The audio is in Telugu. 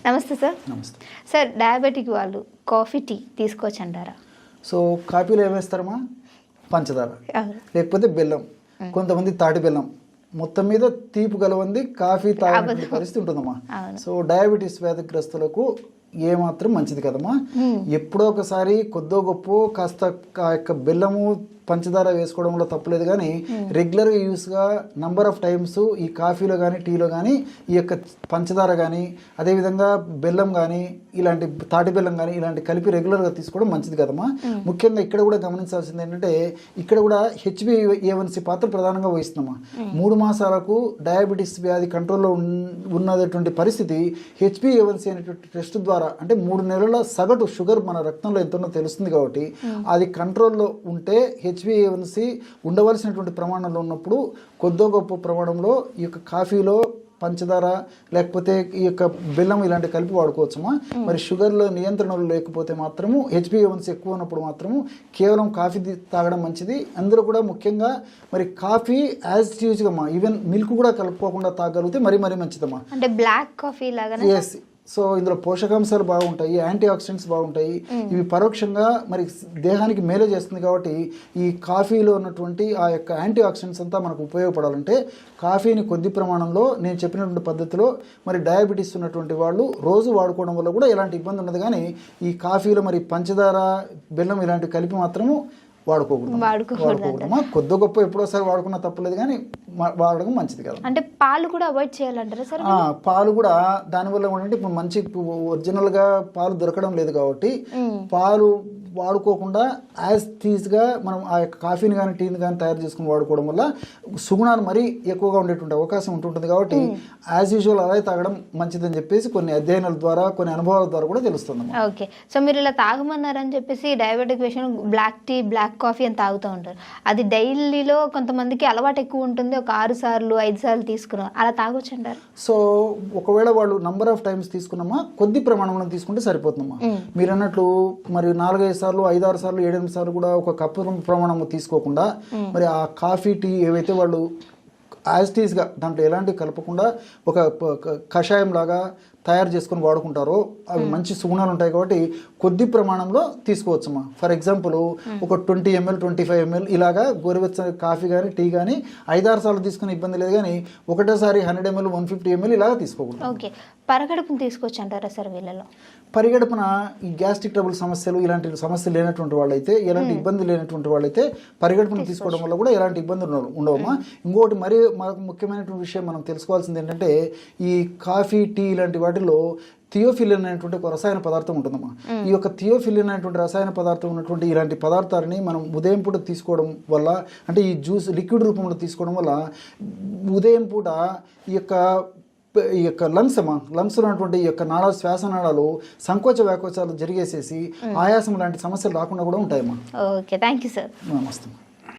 నమస్తే సార్. నమస్తే సార్, డయాబెటిక్ వాళ్ళు కాఫీ టీ తీసుకోవచ్చు అంటారా? సో కాఫీలో ఏమేస్తారమ్మా? పంచదార అవును. లేకపోతే బెల్లం, కొంతమంది తాటి బెల్లం, మొత్తం మీద తీపి గలవంది కాఫీ తాగే పరిస్థితి ఉంటుందమ్మా. సో డయాబెటీస్ వ్యాధిగ్రస్తులకు ఏమాత్రం మంచిది కదమ్మా. ఎప్పుడో ఒకసారి కొద్దో గొప్ప కాస్త ఆ యొక్క బెల్లము పంచదార వేసుకోవడంలో తప్పలేదు, కానీ రెగ్యులర్గా యూస్గా నంబర్ ఆఫ్ టైమ్స్ ఈ కాఫీలో కానీ టీలో కానీ ఈ యొక్క పంచదార కానీ అదేవిధంగా బెల్లం కానీ ఇలాంటి తాటి బెల్లం కానీ ఇలాంటి కలిపి రెగ్యులర్గా తీసుకోవడం మంచిది కదమ్మా. ముఖ్యంగా ఇక్కడ కూడా గమనించాల్సింది ఏంటంటే ఇక్కడ కూడా HbA1c పాత్ర ప్రధానంగా వహిస్తుందమ్మా. 3 మాసాలకు డయాబెటీస్ వ్యాధి కంట్రోల్లో ఉన్నటువంటి పరిస్థితి HbA1c అనేటువంటి టెస్ట్ ద్వారా, అంటే 3 నెలల సగటు షుగర్ మన రక్తంలో ఎంతనో తెలుస్తుంది కాబట్టి అది కంట్రోల్లో ఉంటే HbA1c ఉండవలసినటువంటి ప్రమాణంలో ఉన్నప్పుడు కొద్దో గొప్ప ప్రమాణంలో ఈ యొక్క కాఫీలో పంచదార లేకపోతే ఈ యొక్క బెల్లం ఇలాంటి కలిపి వాడుకోవచ్చమ్మా. మరి షుగర్లో నియంత్రణలు లేకపోతే మాత్రము HbA1c ఎక్కువ ఉన్నప్పుడు మాత్రము కేవలం కాఫీ తాగడం మంచిది. అందులో కూడా ముఖ్యంగా మరి కాఫీ యాజ్ యూజ్గా ఈవెన్ మిల్క్ కూడా కలుపుకోకుండా తాగలిగితే మరీ మంచిదమ్మా. అంటే బ్లాక్ కాఫీ లాగా. ఎస్. సో ఇందులో పోషకాంశాలు బాగుంటాయి, యాంటీ ఆక్సిడెంట్స్ బాగుంటాయి. ఇవి పరోక్షంగా మరి దేహానికి మేలు చేస్తుంది కాబట్టి ఈ కాఫీలో ఉన్నటువంటి ఆ యొక్క యాంటీ ఆక్సిడెంట్స్ అంతా మనకు ఉపయోగపడాలంటే కాఫీని కొద్ది ప్రమాణంలో నేను చెప్పినటువంటి పద్ధతిలో మరి డయాబెటీస్ ఉన్నటువంటి వాళ్ళు రోజు వాడుకోవడం వల్ల కూడా ఎలాంటి ఇబ్బంది ఉండదు. కానీ ఈ కాఫీలో మరి పంచదార బెల్లం ఇలాంటివి కలిపి మాత్రము వాడుకోకూడదమ్మా. కొద్ది గొప్ప ఎప్పుడోసారి వాడుకున్నా తప్పలేదు, కానీ వాడడం మంచిది కదా. అంటే పాలు కూడా అవాయిడ్ చేయాలంటారా సార్? పాలు కూడా దానివల్ల ఏంటంటే ఇప్పుడు మంచి ఒరిజినల్గా పాలు దొరకడం లేదు కాబట్టి పాలు వాడుకోకుండా యాజ్ టీజ్గా మనం ఆ యొక్క కాఫీని కానీ టీని కానీ తయారు చేసుకుని వాడుకోవడం వల్ల సుగుణాలు మరీ ఎక్కువగా ఉండేటువంటి అవకాశం ఉంటుంటుంది. కాబట్టి యాజ్ యూజువల్ అలా తాగడం మంచిదని చెప్పేసి కొన్ని అధ్యయనాల ద్వారా కొన్ని అనుభవాల ద్వారా కూడా తెలుస్తుంది. ఓకే. సో మీరు ఇలా తాగమన్నారని చెప్పేసి diabetic patient black tea black coffee అని తాగుతూ ఉంటారు. అది డైలీలో కొంతమందికి అలవాటు ఎక్కువ ఉంటుంది, ఒక 6 సార్లు 5 సార్లు తీసుకున్నాం, అలా తాగొచ్చు అంటారు. సో ఒకవేళ వాళ్ళు నంబర్ ఆఫ్ టైమ్స్ తీసుకున్నామా కొద్ది ప్రమాణంలో తీసుకుంటే సరిపోతుందమ్మా. మీరు అన్నట్లు మరి 4-5 సార్లు 5-6 సార్లు 7-8 సార్లు కూడా ఒక కప్పు ప్రమాణం తీసుకోకుండా మరి ఆ కాఫీ టీ ఏవైతే వాళ్ళు యాజ్ టీజ్గా దాంట్లో ఎలాంటివి కలపకుండా ఒక కషాయం లాగా తయారు చేసుకొని వాడుకుంటారో అవి మంచి సుగుణాలు ఉంటాయి కాబట్టి కొద్ది ప్రమాణంలో తీసుకోవచ్చమ్మా. ఫర్ ఎగ్జాంపుల్ ఒక 20 ml 25 ml ఇలాగా గోరువెచ్చని కాఫీ కానీ టీ కానీ 5-6 సార్లు తీసుకునే ఇబ్బంది లేదు, కానీ ఒకటేసారి 100 ml 150 ml ఇలాగా తీసుకోకూడదు. ఓకే. పరగడుపును తీసుకోవచ్చు అంటారా సార్ వీళ్ళలో? పరిగడుపున ఈ గ్యాస్ట్రిక్ ట్రబుల్ సమస్యలు ఇలాంటి సమస్యలు లేనటువంటి వాళ్ళైతే, ఎలాంటి ఇబ్బంది లేనటువంటి వాళ్ళైతే పరిగడుపును తీసుకోవడం వల్ల కూడా ఎలాంటి ఇబ్బందులు ఉండవమ్మా. ఇంకోటి మరీ మనకు ముఖ్యమైనటువంటి విషయం మనం తెలుసుకోవాల్సింది ఏంటంటే ఈ కాఫీ టీ ఇలాంటి వాటిలో థియోఫిలిన్ అనేటువంటి ఒక రసాయన పదార్థం ఉంటుందమ్మా. ఈ యొక్క థియోఫిలిన్ అనేటువంటి రసాయన పదార్థం ఉన్నటువంటి ఇలాంటి పదార్థాలని మనం ఉదయం పూట తీసుకోవడం వల్ల, అంటే ఈ జ్యూస్ లిక్విడ్ రూపంలో తీసుకోవడం వల్ల ఉదయం పూట ఈ యొక్క లంగ్స్ ఉన్నటువంటి ఈ యొక్క శ్వాసనాళాలు సంకోచ వ్యాకోచాలు జరిగేసేసి ఆయాసం లాంటి సమస్యలు రాకుండా కూడా ఉంటాయమ్మా. Okay, thank you sir. నమస్తే.